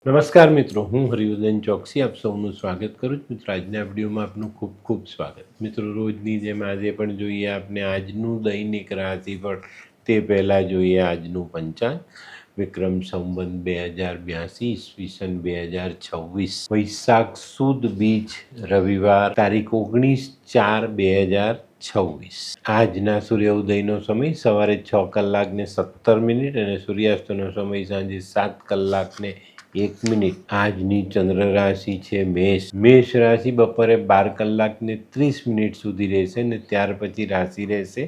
નમસ્કાર મિત્રો, હું હરિવર્ધન ચોકસી આપ સૌનું સ્વાગત કરું છું. મિત્રો, આજના વિડીયોમાં આપનું ખૂબ ખૂબ સ્વાગત. મિત્રો, રોજની જેમ આજે પણ જોઈએ આપણે આજનું દૈનિક રાશિફળ. તે પહેલાં જોઈએ આજનું પંચાંગ. વિક્રમ સંવત 2082, ઈસવીસન 2026, વૈશાખ સુદ બીજ રવિવાર, તારીખ 19/4/2026. આજના સૂર્યોદયનો સમય સવારે 6:17 અને સૂર્યાસ્તનો સમય સાંજે 7:01. આજની ચંદ્ર રાશિ છે મેષ. મેષ રાશિ બપોરે 12:30 સુધી રહેશે અને ત્યાર પછી રાશિ રહેશે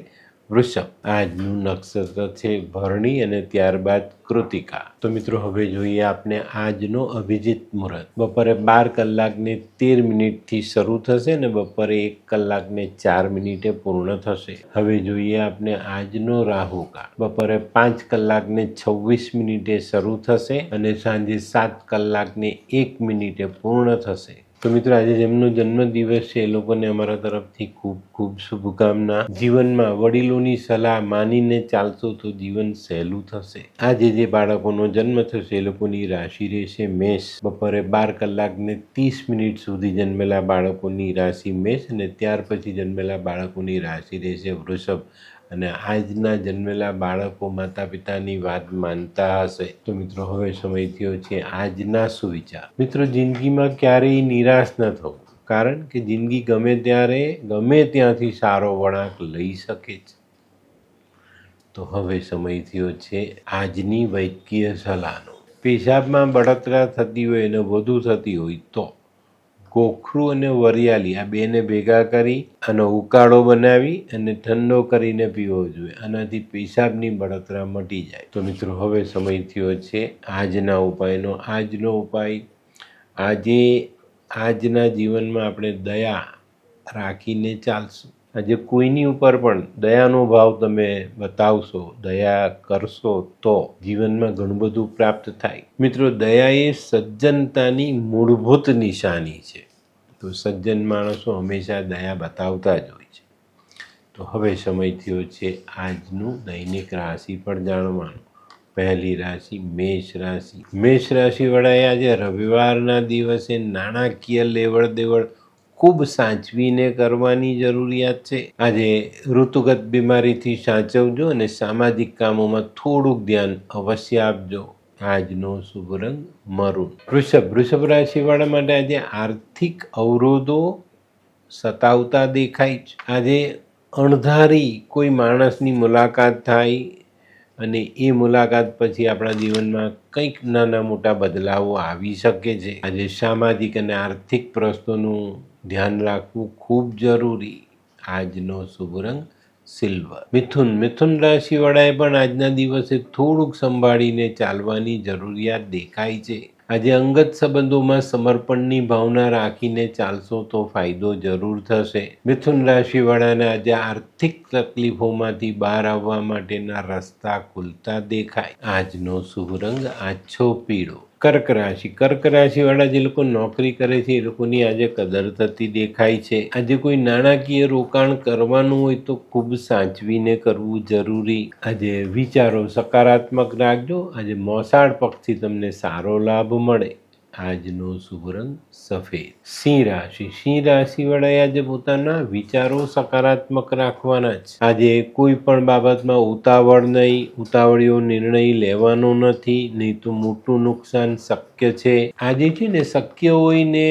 વૃષભ. આજનું નક્ષત્ર છે ભરણી અને ત્યારબાદ કૃતિકા. તો મિત્રો, હવે જોઈએ આપણે આજનો અભિજીત મુહૂર્ત. બપોરે 12:13 શરૂ થશે અને બપોરે 1:04 પૂર્ણ થશે. હવે જોઈએ આપણે આજનો રાહુકાળ. બપોરે 5:26 શરૂ થશે અને સાંજે 7:01 પૂર્ણ થશે. તો મિત્રો, આજે જેમનો જન્મદિવસ છે એ લોકોને અમારા તરફથી ખૂબ ખૂબ શુભકામના. જીવનમાં વડીલોની સલાહ માનીને ચાલશો તો જીવન સહેલું થશે. આજે જે બાળકોનો જન્મ થશે એ લોકોની રાશિ રહેશે મેષ. બપોરે 12:30 સુધી જન્મેલા બાળકોની રાશિ મેષ અને ત્યાર પછી જન્મેલા બાળકોની રાશિ રહેશે વૃષભ. અને આજના જન્મેલા બાળકો માતા પિતાની વાત માનતા હશે. તો મિત્રો, હવે સમય થયો છે આજના સુવિચાર. મિત્રો, જિંદગીમાં ક્યારેય નિરાશ ન થવું, કારણ કે જિંદગી ગમે ત્યારે ગમે ત્યાંથી સારો વળાંક લઈ શકે છે. તો હવે સમય થયો છે આજની વૈદ્યકીય સલાહનો. પેશાબમાં બળતરા થતી હોય અને વધુ થતી હોય તો ગોખરું અને વરિયાળી આ બેને ભેગા કરી અને ઉકાળો બનાવી અને ઠંડો કરીને પીવો જોઈએ. આનાથી પેશાબની બળતરા મટી જાય. તો મિત્રો, હવે સમય થયો છે આજના ઉપાયનો. આજનો ઉપાય, આજના જીવનમાં આપણે દયા રાખીને ચાલશું. આજે કોઈની ઉપર પણ દયાનો ભાવ તમે બતાવશો, દયા કરશો તો જીવનમાં ઘણું બધું પ્રાપ્ત થાય. મિત્રો, દયા એ સજ્જનતાની મૂળભૂત નિશાની છે. તો સજ્જન માણસો હંમેશા દયા બતાવતા જ હોય છે. તો હવે સમય થયો છે આજનું દૈનિક રાશિ પણ જાણવાનું. પહેલી રાશિ મેષ રાશિ. મેષ રાશિવાળાએ આજે રવિવારના દિવસે નાણાકીય લેવડ દેવડ ખૂબ સાચવીને કરવાની જરૂરિયાત છે. આજે ઋતુગત બીમારીથી સાચવજો અને સામાજિક કામોમાં થોડુંક ધ્યાન અવશ્ય આપજો. આજનો શુભ રંગ મરૂન. વૃષભ રાશિવાળા માટે આજે આર્થિક અવરોધો સતાવતા દેખાય છે. આજે અણધારી કોઈ માણસની મુલાકાત થાય અને એ મુલાકાત પછી આપણા જીવનમાં કંઈક નાના મોટા બદલાવો આવી શકે છે. આજે સામાજિક અને આર્થિક પ્રશ્નોનું ધ્યાન રાખવું ખૂબ જરૂરી. આજનો શુભ રંગ સિલ્વર. મિથુન રાશિવાળાએ પણ આજના દિવસે થોડુંક સંભાળીને ચાલવાની જરૂરિયાત દેખાય છે. આજે અંગત સંબંધોમાં સમર્પણની ભાવના રાખીને ચાલશો તો ફાયદો જરૂર થશે. મિથુન રાશિવાળાને આજે આર્થિક તકલીફોમાંથી બહાર આવવા માટેના રસ્તા ખુલતા દેખાય. આજનો શુભ રંગ આછો પીળો. કર્ક રાશિવાળા જે લોકો નોકરી કરે છે એ લોકોની આજે કદર થતી દેખાય છે. આજે કોઈ નાણાકીય રોકાણ કરવાનું હોય તો ખૂબ સાચવીને કરવું જરૂરી. આજે વિચારો સકારાત્મક રાખજો. આજે મોસાળ પક્ષથી તમને સારો લાભ મળે. આજનો શુભ રંગ સફેદ. સિંહ રાશિવાળાએ આજે પોતાના વિચારો સકારાત્મક રાખવાના છે. આજે કોઈ પણ બાબતમાં ઉતાવળિયો નિર્ણય લેવાનો નથી, નહીં તો મોટું નુકસાન શક્ય છે. આજે છે ને, શક્ય હોય ને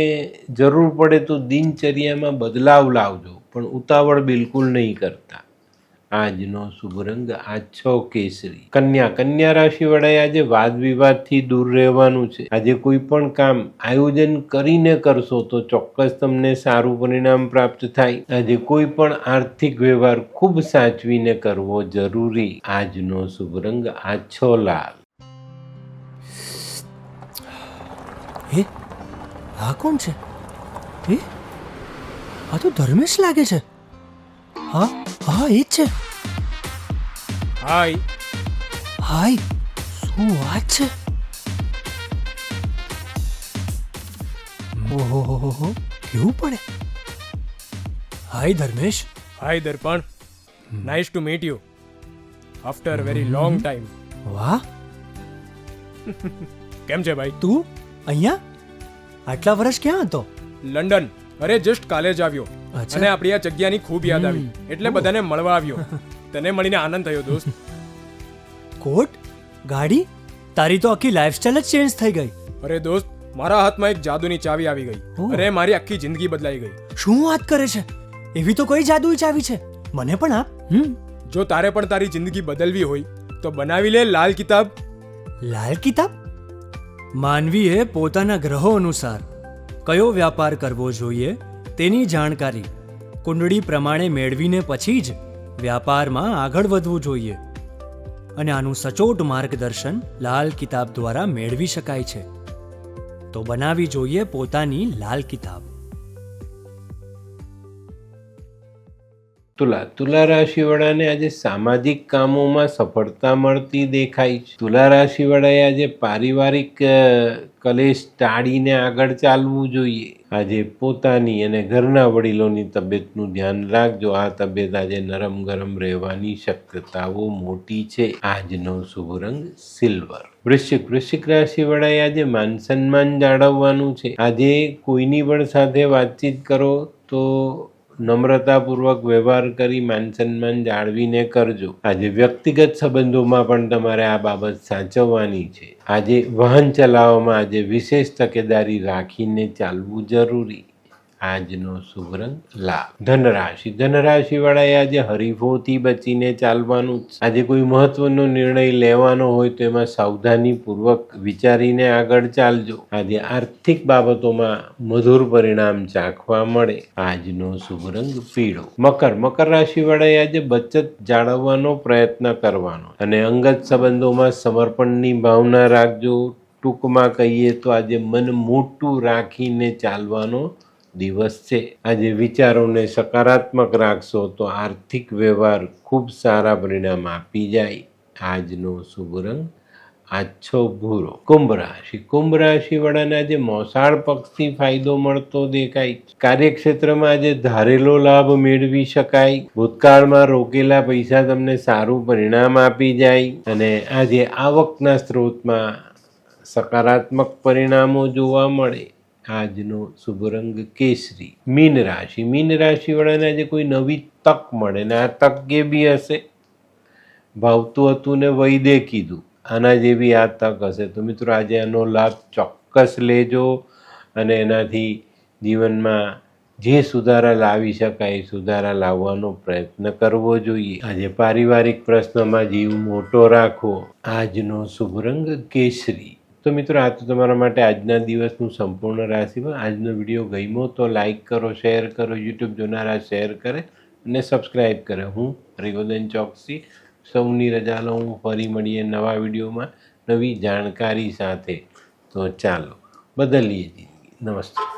જરૂર પડે તો દિનચર્યામાં બદલાવ લાવજો, પણ ઉતાવળ બિલકુલ નહીં કરતા. આજનો શુભ રંગ આછો કેસરી. કન્યા રાશિવાળાએ આજે વાદ વિવાદથી દૂર રહેવાનું છે. આજે કોઈ પણ કામ આયોજન કરીને કરશો તો ચોક્કસ તમને સારું પરિણામ પ્રાપ્ત થાય. આજે કોઈ પણ આર્થિક વ્યવહાર ખૂબ સાચવીને કરવો જરૂરી. આજનો શુભ રંગ આછો લાલ. આ કોણ છે? આ તો ધર્મેશ લાગે છે. હા, એ જ છે. હાય, શું વાત છે? ઓહો, કેવું પડે? Hi Dharmesh. Hi Darpan, nice to meet you after very long time. વાહ. કેમ છે ભાઈ? તું અહીંયા આટલા વર્ષ ક્યાં હતો? લંડન. અરે જસ્ટ કાલે જ આવ્યો અચ્છા. અને આપણી આ જગ્યાની ખૂબ યાદ આવી એટલે બધાને મળવા આવ્યો. તને મળીને આનંદ થયો દોસ્ત. કોટ, ગાડી, તારી તો આખી લાઈફસ્ટાઈલ જ ચેન્જ થઈ ગઈ. અરે દોસ્ત, મારા હાથમાં એક જાદુની ચાવી આવી ગઈ ઓહ. અને મારી આખી જિંદગી બદલાઈ ગઈ. શું વાત કરે છે? એવી તો કોઈ જાદુઈ ચાવી છે, મને પણ આપ. જો તારે પણ તારી જિંદગી બદલવી હોય તો બનાવી લે લાલ કિતાબ. લાલ કિતાબ? માનવીએ પોતાના ગ્રહો અનુસાર કયો વ્યાપાર કરવો જોઈએ તેની જાણકારી કુંડળી પ્રમાણે મેળવીને પછી જ વ્યાપારમાં આગળ વધવું જોઈએ. અને આનું સચોટ માર્ગદર્શન લાલ કિતાબ દ્વારા મેળવી શકાય છે. તો બનાવી જોઈએ પોતાની લાલ કિતાબ. તુલા રાશિવાળાને આજે સામાજિક કામોમાં સફળતા મળતી દેખાય છે. તુલા રાશિવાળાએ આજે પારિવારિક કલેશ ટાળીને આગળ ચાલવું જોઈએ. આજે પોતાની અને ઘરના વડીલોની તબિયતનું ધ્યાન રાખજો. આ તબિયત આજે નરમ ગરમ રહેવાની શક્યતાઓ મોટી છે. આજનો શુભ રંગ સિલ્વર. વૃશ્ચિક રાશિવાળાએ આજે માન સન્માન જાળવવાનું છે. આજે કોઈની પણ સાથે વાતચીત કરો તો નમ્રતાપૂર્વક વ્યવહાર કરી માન સન્માન જાળવીને કરજો. આજે વ્યક્તિગત સંબંધોમાં પણ તમારે આ બાબત સાચવવાની છે. આજે વાહન ચલાવવામાં આજે વિશેષ તકેદારી રાખીને ચાલવું જરૂરી. આજનો શુભ રંગ લાલ. ધનરાશિવાળાએ આજે હરીફોથી બચીને ચાલવાનું છે. આજે કોઈ મહત્વનો નિર્ણય લેવાનો હોય તો એમાં સાવધાનીપૂર્વક વિચારીને આગળ ચાલજો. આજે આર્થિક બાબતોમાં મધુર પરિણામ ચાખવા મળે. આજનો શુભ રંગ પીળો. મકર રાશિવાળાએ આજે બચત જાળવવાનો પ્રયત્ન કરવાનો અને અંગત સંબંધોમાં સમર્પણની ભાવના રાખજો. ટૂંકમાં કહીએ તો આજે મન મોટું રાખીને ચાલવાનો દિવસ છે. આજે વિચારોને સકારાત્મક રાખશો તો આર્થિક વ્યવહાર ખૂબ સારા પરિણામ આપી જાય. આજનો શુભ રંગ આછો ભૂરો. કુંભ રાશિવાળાને આજે મોસાળ પક્ષથી ફાયદો મળતો દેખાય. કાર્યક્ષેત્રમાં આજે ધારેલો લાભ મેળવી શકાય. ભૂતકાળમાં રોકેલા પૈસા તમને સારું પરિણામ આપી જાય અને આજે આવકના સ્ત્રોતમાં સકારાત્મક પરિણામો જોવા મળે. આજનો શુભ રંગ કેસરી. મીન રાશિવાળાને આજે કોઈ નવી તક મળે ને આ તક કેવી હશે? ભાવતું હતું ને વૈદે કીધું, આના જેવી આ તક હશે. તો મિત્રો આજે આનો લાભ ચોક્કસ લેજો અને એનાથી જીવનમાં જે સુધારા લાવી શકાય એ સુધારા લાવવાનો પ્રયત્ન કરવો જોઈએ. આજે પારિવારિક પ્રશ્નમાં જીવ મોટો રાખવો. આજનો શુભ રંગ કેસરી. તો મિત્રો આ તો તમારા માટે આજના દિવસનું સંપૂર્ણ રાશિફળ. આજનો વિડીયો ગમ્યો તો લાઈક કરો, શેર કરો, યુટ્યુબ જોનારા શેર કરે અને સબસ્ક્રાઈબ કરે. હું હરિવર્ધન ચોકસી સૌની રજા લઉં. ફરી મળીએ નવા વિડીયોમાં નવી જાણકારી સાથે. તો ચાલો બદલીએ જિંદગી. નમસ્તે.